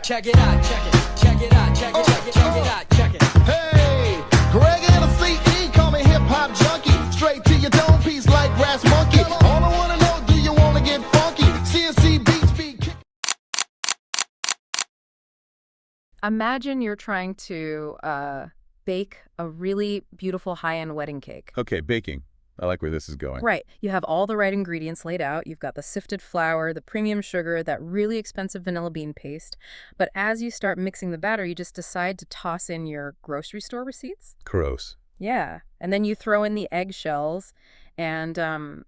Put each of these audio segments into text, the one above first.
Check it out, check it, check it out, check it, check it, check it out, check it. Hey, Greg and the CE call me hip hop junkie. Straight to your dome piece like Brass Monkey. All I wanna know, do you wanna get funky? CNC beats be kick. Imagine you're trying to bake a really beautiful high-end wedding cake. Okay, baking. I like where this is going. Right. You have all the right ingredients laid out. You've got the sifted flour, the premium sugar, that really expensive vanilla bean paste. But as you start mixing the batter, you just decide to toss in your grocery store receipts. Gross. Yeah. And then you throw in the eggshells and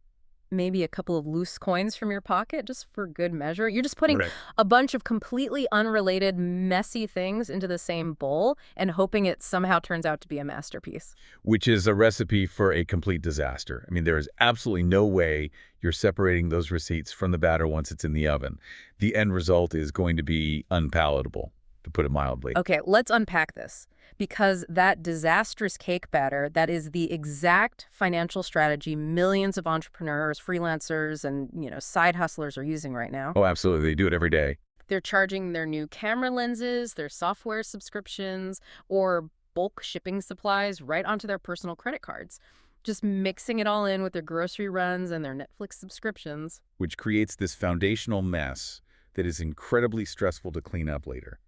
maybe a couple of loose coins from your pocket just for good measure. You're just putting Right. a bunch of completely unrelated, messy things into the same bowl and hoping it somehow turns out to be a masterpiece. Which is a recipe for a complete disaster. I mean, there is absolutely no way you're separating those receipts from the batter once it's in the oven. The end result is going to be unpalatable, to put it mildly. Okay, let's unpack this. Because that disastrous cake batter, that is the exact financial strategy millions of entrepreneurs, freelancers, and side hustlers are using right now. Oh, absolutely. They do it every day. They're charging their new camera lenses, their software subscriptions, or bulk shipping supplies right onto their personal credit cards. Just mixing it all in with their grocery runs and their Netflix subscriptions. Which creates this foundational mess that is incredibly stressful to clean up later.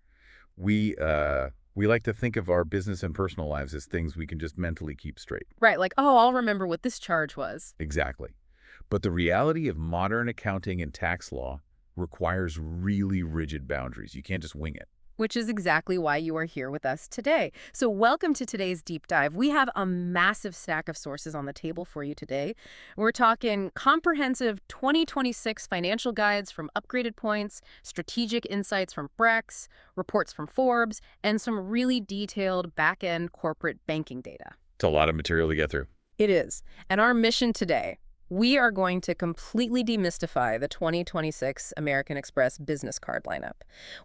We like to think of our business and personal lives as things we can just mentally keep straight. Right, like, oh, I'll remember what this charge was. Exactly. But the reality of modern accounting and tax law requires really rigid boundaries. You can't just wing it. Which is exactly why you are here with us today. So welcome to today's deep dive. We have a massive stack of sources on the table for you today. We're talking comprehensive 2026 financial guides from Upgraded Points, strategic insights from Brex, reports from Forbes, and some really detailed back-end corporate banking data. It's a lot of material to get through. It is. And our mission today, we are going to completely demystify the 2026 American Express business card lineup.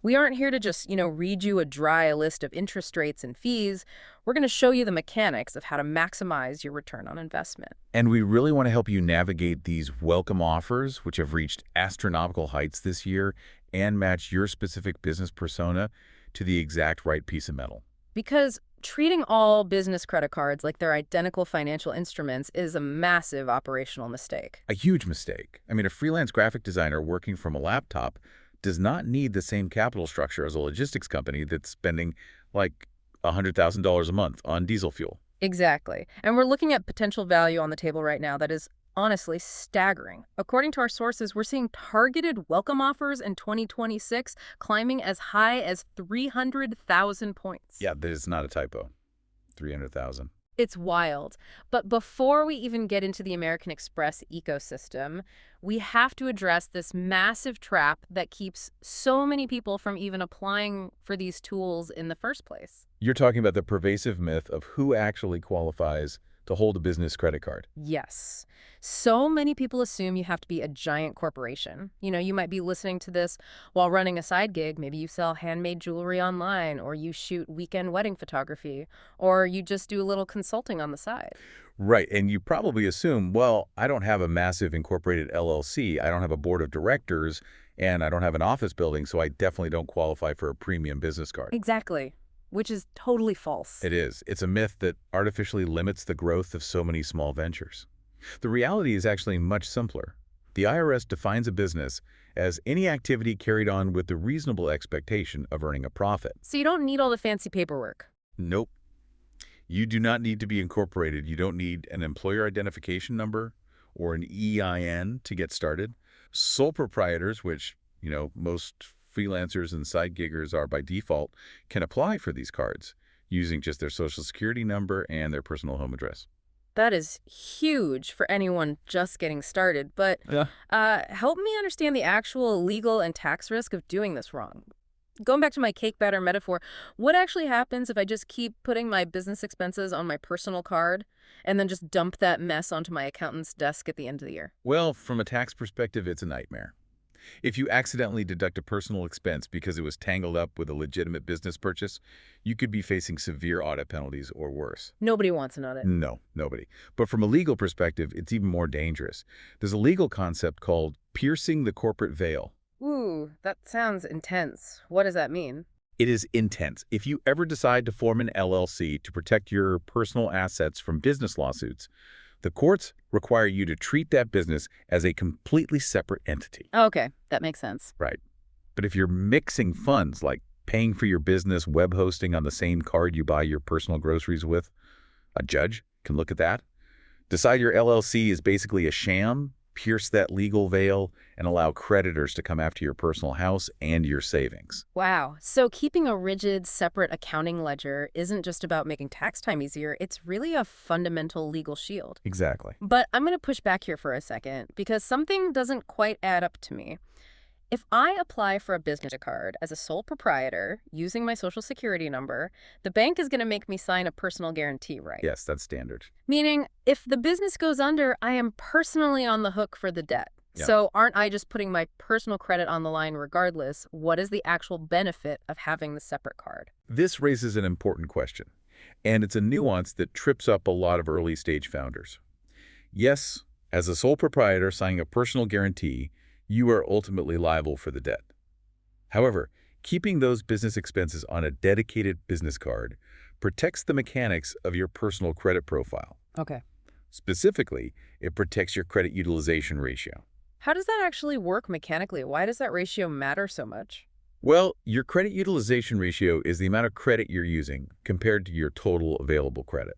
We aren't here to just, read you a dry list of interest rates and fees. We're going to show you the mechanics of how to maximize your return on investment. And we really want to help you navigate these welcome offers, which have reached astronomical heights this year, and match your specific business persona to the exact right piece of metal. Because treating all business credit cards like they're identical financial instruments is a massive operational mistake. A huge mistake. I mean, a freelance graphic designer working from a laptop does not need the same capital structure as a logistics company that's spending like $100,000 a month on diesel fuel. Exactly. And we're looking at potential value on the table right now that is honestly staggering. According to our sources, we're seeing targeted welcome offers in 2026 climbing as high as 300,000 points. Yeah, that is not a typo. 300,000. It's wild. But before we even get into the American Express ecosystem, we have to address this massive trap that keeps so many people from even applying for these tools in the first place. You're talking about the pervasive myth of who actually qualifies to hold a business credit card. Yes. So many people assume you have to be a giant corporation. You might be listening to this while running a side gig. Maybe you sell handmade jewelry online, or you shoot weekend wedding photography, or you just do a little consulting on the side. Right, and you probably assume, well, I don't have a massive incorporated LLC, I don't have a board of directors, and I don't have an office building, so I definitely don't qualify for a premium business card. Exactly. Which is totally false. It is. It's a myth that artificially limits the growth of so many small ventures. The reality is actually much simpler. The IRS defines a business as any activity carried on with the reasonable expectation of earning a profit. So you don't need all the fancy paperwork. Nope. You do not need to be incorporated. You don't need an employer identification number or an EIN to get started. Sole proprietors, which, most freelancers and side giggers are by default, can apply for these cards using just their social security number and their personal home address. That is huge for anyone just getting started, but help me understand the actual legal and tax risk of doing this wrong. Going back to my cake batter metaphor, what actually happens if I just keep putting my business expenses on my personal card and then just dump that mess onto my accountant's desk at the end of the year? Well, from a tax perspective, it's a nightmare. If you accidentally deduct a personal expense because it was tangled up with a legitimate business purchase, you could be facing severe audit penalties or worse. Nobody wants an audit. No, nobody. But from a legal perspective, it's even more dangerous. There's a legal concept called piercing the corporate veil. Ooh, Ooh, that sounds intense. What does that mean? It is intense. If you ever decide to form an LLC to protect your personal assets from business lawsuits, the courts require you to treat that business as a completely separate entity. Okay, that makes sense. Right. But if you're mixing funds, like paying for your business web hosting on the same card you buy your personal groceries with, a judge can look at that, decide your LLC is basically a sham, pierce that legal veil, and allow creditors to come after your personal house and your savings. Wow. So keeping a rigid, separate accounting ledger isn't just about making tax time easier, it's really a fundamental legal shield. Exactly. But I'm going to push back here for a second because something doesn't quite add up to me. If I apply for a business card as a sole proprietor using my social security number, the bank is going to make me sign a personal guarantee, right? Yes, that's standard. Meaning, if the business goes under, I am personally on the hook for the debt. Yeah. So aren't I just putting my personal credit on the line regardless? What is the actual benefit of having the separate card? This raises an important question, and it's a nuance that trips up a lot of early-stage founders. Yes, as a sole proprietor signing a personal guarantee, you are ultimately liable for the debt. However, keeping those business expenses on a dedicated business card protects the mechanics of your personal credit profile. Okay. Specifically, it protects your credit utilization ratio. How does that actually work mechanically? Why does that ratio matter so much? Well, your credit utilization ratio is the amount of credit you're using compared to your total available credit.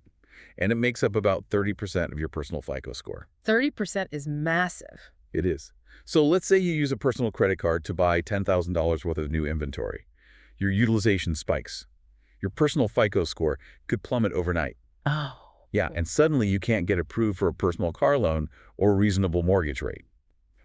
And it makes up about 30% of your personal FICO score. 30% is massive. It is. So let's say you use a personal credit card to buy $10,000 worth of new inventory. Your utilization spikes. Your personal FICO score could plummet overnight. Oh. Yeah, and suddenly you can't get approved for a personal car loan or a reasonable mortgage rate.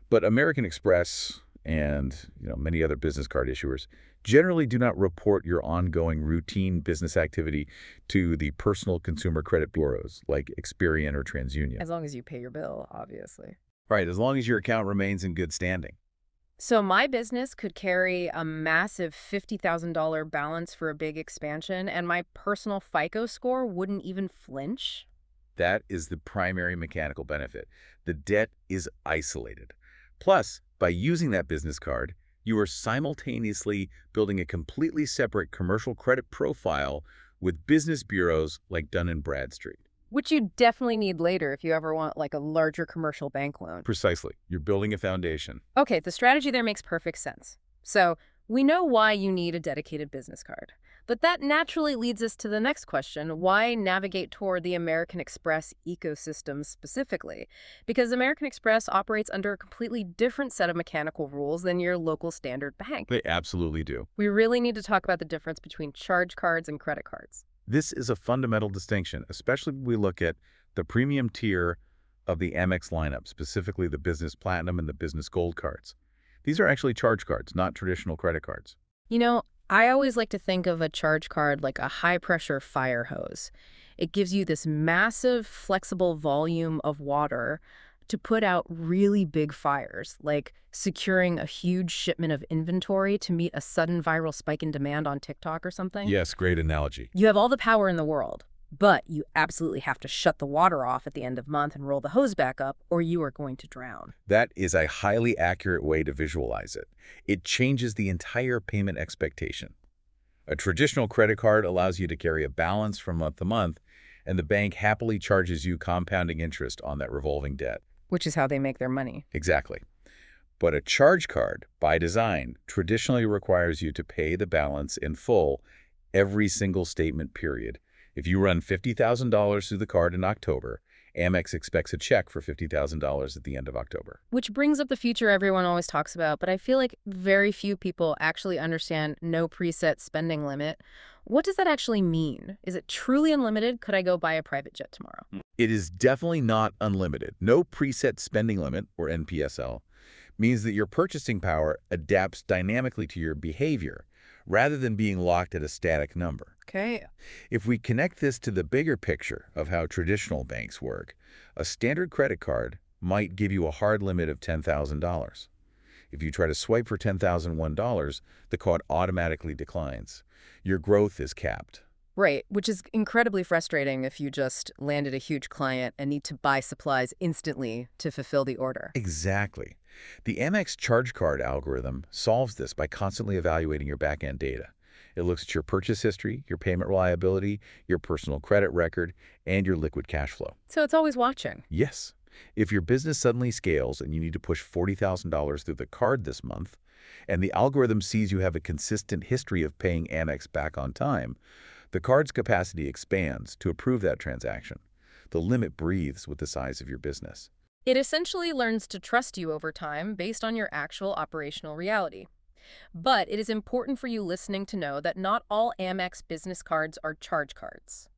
But American Express and many other business card issuers generally do not report your ongoing routine business activity to the personal consumer credit bureaus like Experian or TransUnion. As long as you pay your bill, obviously. Right, as long as your account remains in good standing. So my business could carry a massive $50,000 balance for a big expansion, and my personal FICO score wouldn't even flinch? That is the primary mechanical benefit. The debt is isolated. Plus, by using that business card, you are simultaneously building a completely separate commercial credit profile with business bureaus like Dun & Bradstreet. Which you definitely need later if you ever want like a larger commercial bank loan. Precisely. You're building a foundation. Okay, the strategy there makes perfect sense. So we know why you need a dedicated business card. But that naturally leads us to the next question: why navigate toward the American Express ecosystem specifically? Because American Express operates under a completely different set of mechanical rules than your local standard bank. They absolutely do. We really need to talk about the difference between charge cards and credit cards. This is a fundamental distinction, especially when we look at the premium tier of the Amex lineup, specifically the Business Platinum and the Business Gold cards. These are actually charge cards, not traditional credit cards. I always like to think of a charge card like a high-pressure fire hose. It gives you this massive, flexible volume of water to put out really big fires, like securing a huge shipment of inventory to meet a sudden viral spike in demand on TikTok or something. Yes, great analogy. You have all the power in the world, but you absolutely have to shut the water off at the end of month and roll the hose back up, or you are going to drown. That is a highly accurate way to visualize it. It changes the entire payment expectation. A traditional credit card allows you to carry a balance from month to month, and the bank happily charges you compounding interest on that revolving debt. Which is how they make their money. Exactly. But a charge card, by design, traditionally requires you to pay the balance in full every single statement period. If you run $50,000 through the card in October, Amex expects a check for $50,000 at the end of October. Which brings up the feature everyone always talks about, but I feel like very few people actually understand no preset spending limit. What does that actually mean? Is it truly unlimited? Could I go buy a private jet tomorrow? It is definitely not unlimited. No preset spending limit, or NPSL, means that your purchasing power adapts dynamically to your behavior, rather than being locked at a static number. Okay. If we connect this to the bigger picture of how traditional banks work, a standard credit card might give you a hard limit of $10,000. If you try to swipe for $10,001, the card automatically declines. Your growth is capped. Right, which is incredibly frustrating if you just landed a huge client and need to buy supplies instantly to fulfill the order. Exactly. The Amex charge card algorithm solves this by constantly evaluating your back-end data. It looks at your purchase history, your payment reliability, your personal credit record, and your liquid cash flow. So it's always watching. Yes. If your business suddenly scales and you need to push $40,000 through the card this month, and the algorithm sees you have a consistent history of paying Amex back on time, the card's capacity expands to approve that transaction. The limit breathes with the size of your business. It essentially learns to trust you over time based on your actual operational reality. But it is important for you listening to know that not all Amex business cards are charge cards.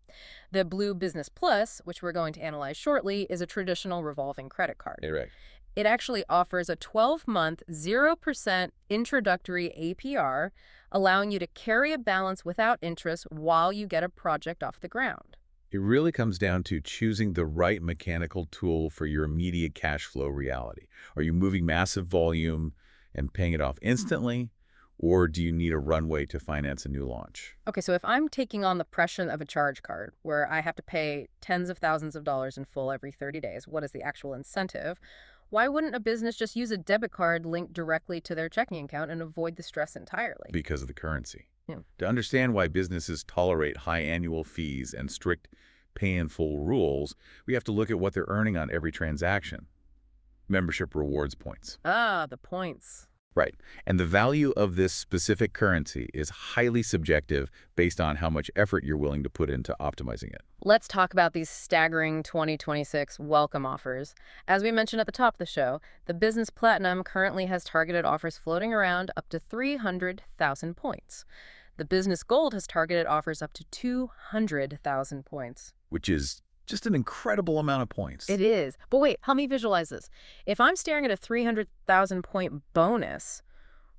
The Blue Business Plus, which we're going to analyze shortly, is a traditional revolving credit card. Correct. It actually offers a 12-month 0% introductory APR, allowing you to carry a balance without interest while you get a project off the ground. It really comes down to choosing the right mechanical tool for your immediate cash flow reality. Are you moving massive volume and paying it off instantly, or do you need a runway to finance a new launch? Okay, so if I'm taking on the pressure of a charge card where I have to pay tens of thousands of dollars in full every 30 days, what is the actual incentive? Why wouldn't a business just use a debit card linked directly to their checking account and avoid the stress entirely? Because of the currency. Yeah. To understand why businesses tolerate high annual fees and strict pay-in-full rules, we have to look at what they're earning on every transaction. Membership rewards points. Ah, the points. Right. And the value of this specific currency is highly subjective based on how much effort you're willing to put into optimizing it. Let's talk about these staggering 2026 welcome offers. As we mentioned at the top of the show, the Business Platinum currently has targeted offers floating around up to 300,000 points. The Business Gold has targeted offers up to 200,000 points. Which is just an incredible amount of points. It is. But wait, help me visualize this. If I'm staring at a 300,000 point bonus,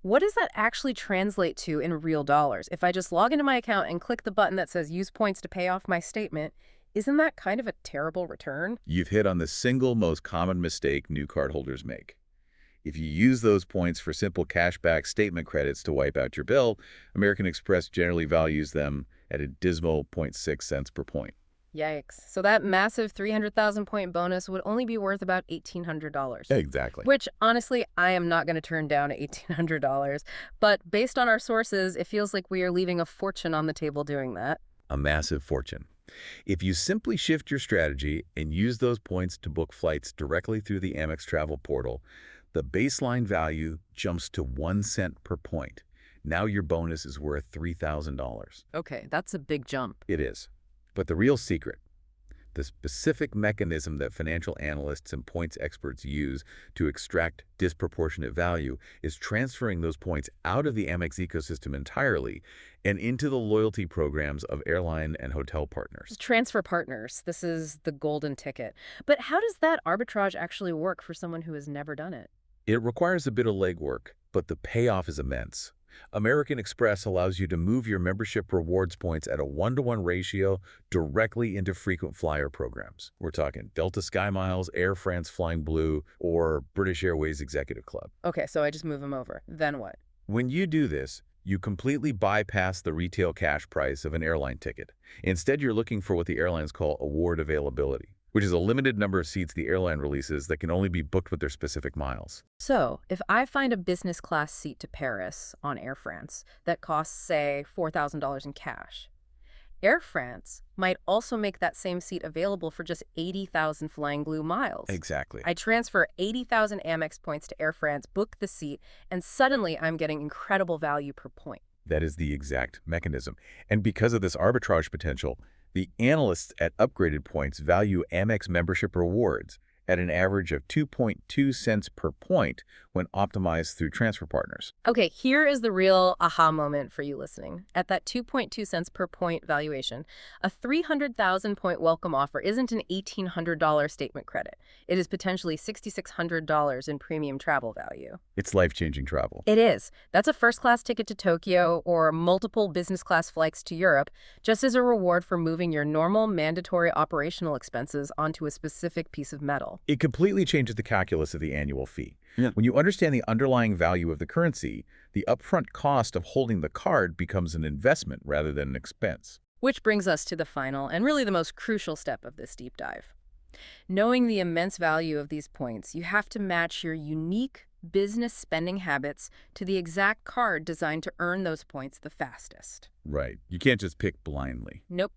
what does that actually translate to in real dollars? If I just log into my account and click the button that says use points to pay off my statement, isn't that kind of a terrible return? You've hit on the single most common mistake new cardholders make. If you use those points for simple cashback statement credits to wipe out your bill, American Express generally values them at a dismal 0.6 cents per point. Yikes. So that massive 300,000 point bonus would only be worth about $1,800. Exactly. Which, honestly, I am not going to turn down at $1,800. But based on our sources, it feels like we are leaving a fortune on the table doing that. A massive fortune. If you simply shift your strategy and use those points to book flights directly through the Amex travel portal, the baseline value jumps to 1 cent per point. Now your bonus is worth $3,000. Okay, that's a big jump. It is. But the real secret, the specific mechanism that financial analysts and points experts use to extract disproportionate value, is transferring those points out of the Amex ecosystem entirely and into the loyalty programs of airline and hotel partners. Transfer partners. This is the golden ticket. But how does that arbitrage actually work for someone who has never done it? It requires a bit of legwork, but the payoff is immense. American Express allows you to move your membership rewards points at a 1-to-1 ratio directly into frequent flyer programs. We're talking Delta SkyMiles, Air France Flying Blue, or British Airways Executive Club. Okay, so I just move them over. Then what? When you do this, you completely bypass the retail cash price of an airline ticket. Instead, you're looking for what the airlines call award availability, which is a limited number of seats the airline releases that can only be booked with their specific miles. So, if I find a business class seat to Paris on Air France that costs, say, $4,000 in cash, Air France might also make that same seat available for just 80,000 Flying Blue miles. Exactly. I transfer 80,000 Amex points to Air France, book the seat, and suddenly I'm getting incredible value per point. That is the exact mechanism. And because of this arbitrage potential, the analysts at Upgraded Points value Amex membership rewards at an average of 2.2 cents per point when optimized through transfer partners. Okay, here is the real aha moment for you listening. At that 2.2 cents per point valuation, a 300,000 point welcome offer isn't an $1,800 statement credit. It is potentially $6,600 in premium travel value. It's life-changing travel. It is. That's a first-class ticket to Tokyo or multiple business-class flights to Europe, just as a reward for moving your normal mandatory operational expenses onto a specific piece of metal. It completely changes the calculus of the annual fee. When you understand the underlying value of the currency, the upfront cost of holding the card becomes an investment rather than an expense. Which brings us to the final and really the most crucial step of this deep dive. Knowing the immense value of these points, you have to match your unique business spending habits to the exact card designed to earn those points the fastest. Right. You can't just pick blindly. Nope.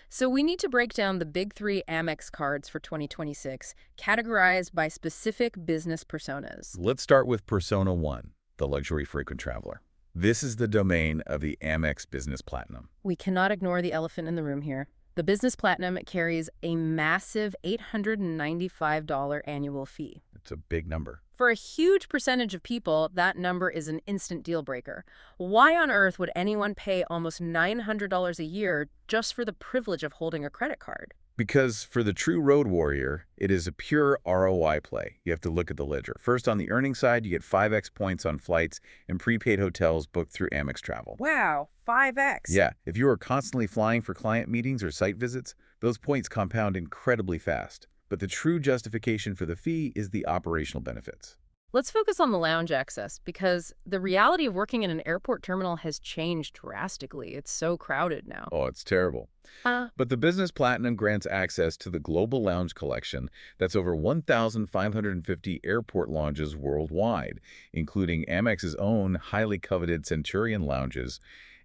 So we need to break down the big three Amex cards for 2026, categorized by specific business personas. Let's start with Persona 1, the luxury frequent traveler. This is the domain of the Amex Business Platinum. We cannot ignore the elephant in the room here. The Business Platinum carries a massive $895 annual fee. It's a big number. For a huge percentage of people, that number is an instant deal breaker. Why on earth would anyone pay almost $900 a year just for the privilege of holding a credit card? Because for the true road warrior, it is a pure ROI play. You have to look at the ledger. First, on the earnings side, you get 5x points on flights and prepaid hotels booked through Amex Travel. Wow, 5x. Yeah, if you are constantly flying for client meetings or site visits, those points compound incredibly fast. But the true justification for the fee is the operational benefits. Let's focus on the lounge access, because the reality of working in an airport terminal has changed drastically. It's so crowded now. Oh, it's terrible. But the Business Platinum grants access to the Global Lounge Collection that's over 1,550 airport lounges worldwide, including Amex's own highly coveted Centurion lounges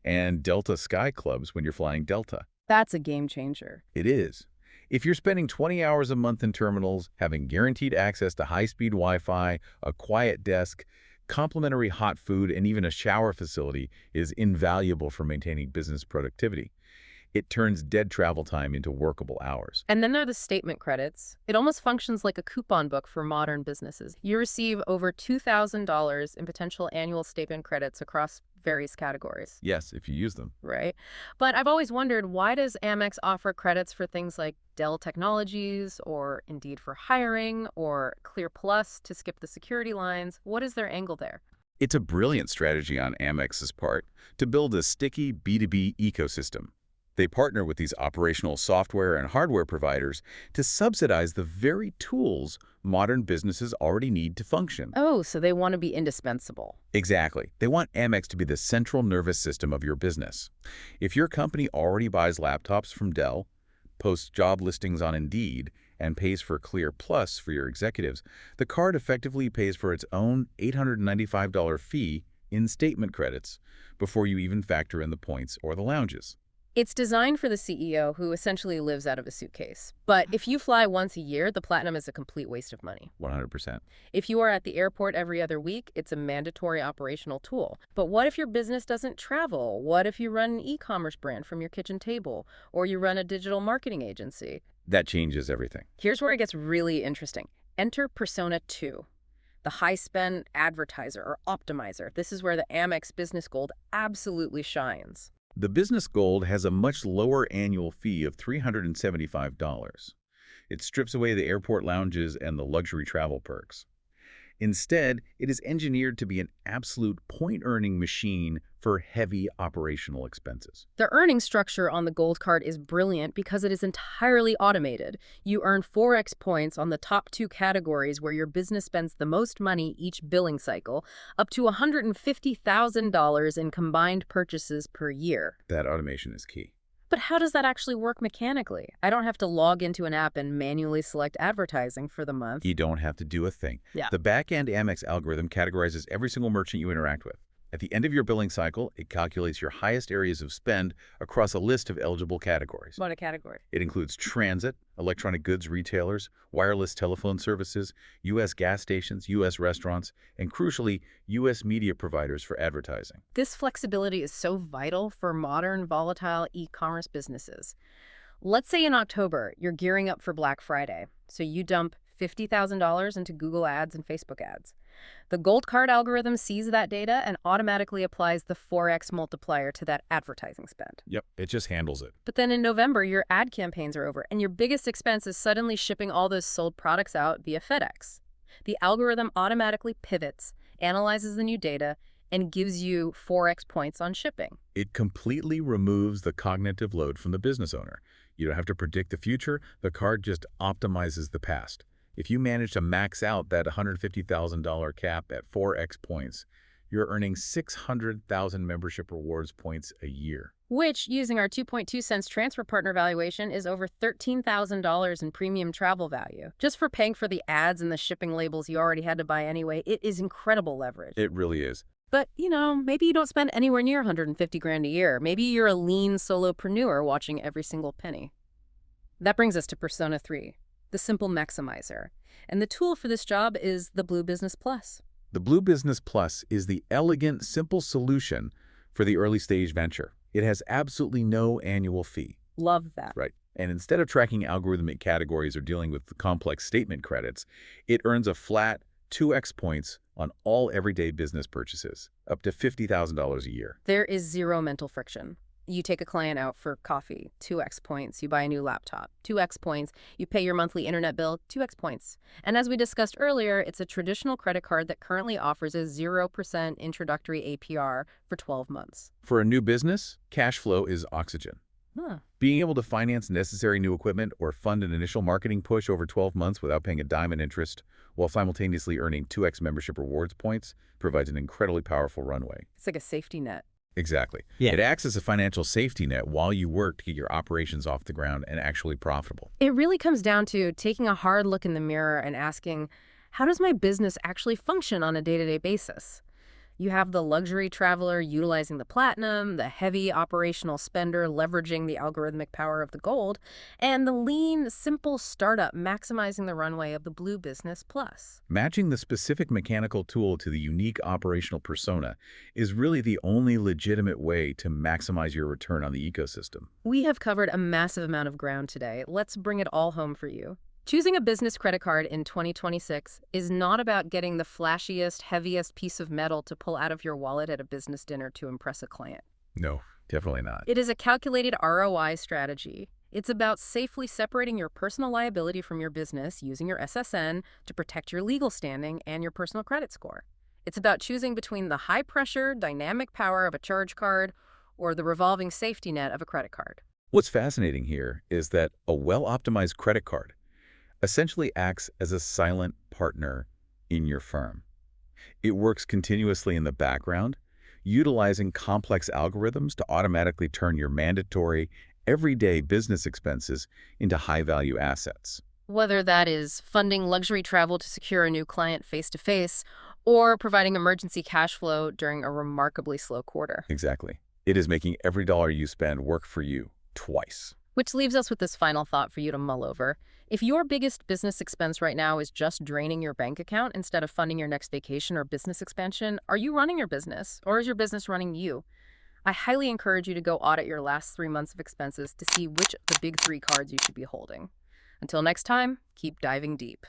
and Delta Sky Clubs when you're flying Delta. That's a game changer. It is. If you're spending 20 hours a month in terminals, having guaranteed access to high-speed Wi-Fi, a quiet desk, complimentary hot food, and even a shower facility is invaluable for maintaining business productivity. It turns dead travel time into workable hours. And then there are the statement credits. It almost functions like a coupon book for modern businesses. You receive over $2,000 in potential annual statement credits across various categories. Yes, if you use them. Right. But I've always wondered, why does Amex offer credits for things like Dell Technologies or Indeed for hiring or Clear Plus to skip the security lines? What is their angle there? It's a brilliant strategy on Amex's part to build a sticky B2B ecosystem. They partner with these operational software and hardware providers to subsidize the very tools modern businesses already need to function. Oh, so they want to be indispensable. Exactly. They want Amex to be the central nervous system of your business. If your company already buys laptops from Dell, posts job listings on Indeed, and pays for Clear Plus for your executives, the card effectively pays for its own $895 fee in statement credits before you even factor in the points or the lounges. It's designed for the CEO who essentially lives out of a suitcase. But if you fly once a year, the Platinum is a complete waste of money. 100%. If you are at the airport every other week, it's a mandatory operational tool. But what if your business doesn't travel? What if you run an e-commerce brand from your kitchen table? Or you run a digital marketing agency? That changes everything. Here's where it gets really interesting. Enter Persona 2. The high-spend advertiser or optimizer. This is where the Amex Business Gold absolutely shines. The Business Gold has a much lower annual fee of $375. It strips away the airport lounges and the luxury travel perks. Instead, it is engineered to be an absolute point-earning machine for heavy operational expenses. The earning structure on the Gold Card is brilliant because it is entirely automated. You earn 4x points on the top two categories where your business spends the most money each billing cycle, up to $150,000 in combined purchases per year. That automation is key. But how does that actually work mechanically? I don't have to log into an app and manually select advertising for the month. You don't have to do a thing. Yeah. The back-end Amex algorithm categorizes every single merchant you interact with. At the end of your billing cycle, it calculates your highest areas of spend across a list of eligible categories. What a category. It includes transit, electronic goods retailers, wireless telephone services, U.S. gas stations, U.S. restaurants, and crucially, U.S. media providers for advertising. This flexibility is so vital for modern, volatile e-commerce businesses. Let's say in October, you're gearing up for Black Friday, so you dump $50,000 into Google Ads and Facebook ads. The Gold Card algorithm sees that data and automatically applies the 4x multiplier to that advertising spend. Yep, it just handles it. But then in November, your ad campaigns are over, and your biggest expense is suddenly shipping all those sold products out via FedEx. The algorithm automatically pivots, analyzes the new data, and gives you 4x points on shipping. It completely removes the cognitive load from the business owner. You don't have to predict the future. The card just optimizes the past. If you manage to max out that $150,000 cap at 4x points, you're earning 600,000 membership rewards points a year. Which, using our 2.2 cents transfer partner valuation, is over $13,000 in premium travel value. Just for paying for the ads and the shipping labels you already had to buy anyway, it is incredible leverage. It really is. But, maybe you don't spend anywhere near 150 grand a year. Maybe you're a lean solopreneur watching every single penny. That brings us to Persona 3, the simple maximizer. And the tool for this job is the Blue Business Plus. The Blue Business Plus is the elegant, simple solution for the early stage venture. It has absolutely no annual fee. Love that. Right. And instead of tracking algorithmic categories or dealing with the complex statement credits, it earns a flat 2x points on all everyday business purchases, up to $50,000 a year. There is zero mental friction. You take a client out for coffee, 2x points. You buy a new laptop, 2x points. You pay your monthly internet bill, 2x points. And as we discussed earlier, it's a traditional credit card that currently offers a 0% introductory APR for 12 months. For a new business, cash flow is oxygen. Huh. Being able to finance necessary new equipment or fund an initial marketing push over 12 months without paying a dime in interest while simultaneously earning 2x membership rewards points provides an incredibly powerful runway. It's like a safety net. Exactly. Yeah. It acts as a financial safety net while you work to get your operations off the ground and actually profitable. It really comes down to taking a hard look in the mirror and asking, how does my business actually function on a day-to-day basis? You have the luxury traveler utilizing the platinum, the heavy operational spender leveraging the algorithmic power of the gold, and the lean, simple startup maximizing the runway of the Blue Business Plus. Matching the specific mechanical tool to the unique operational persona is really the only legitimate way to maximize your return on the ecosystem. We have covered a massive amount of ground today. Let's bring it all home for you. Choosing a business credit card in 2026 is not about getting the flashiest, heaviest piece of metal to pull out of your wallet at a business dinner to impress a client. No, definitely not. It is a calculated ROI strategy. It's about safely separating your personal liability from your business using your SSN to protect your legal standing and your personal credit score. It's about choosing between the high-pressure, dynamic power of a charge card or the revolving safety net of a credit card. What's fascinating here is that a well-optimized credit card essentially acts as a silent partner in your firm. It works continuously in the background, utilizing complex algorithms to automatically turn your mandatory, everyday business expenses into high-value assets. Whether that is funding luxury travel to secure a new client face-to-face or providing emergency cash flow during a remarkably slow quarter. Exactly. It is making every dollar you spend work for you twice. Which leaves us with this final thought for you to mull over. If your biggest business expense right now is just draining your bank account instead of funding your next vacation or business expansion, are you running your business or is your business running you? I highly encourage you to go audit your last 3 months of expenses to see which of the big 3 cards you should be holding. Until next time, keep diving deep.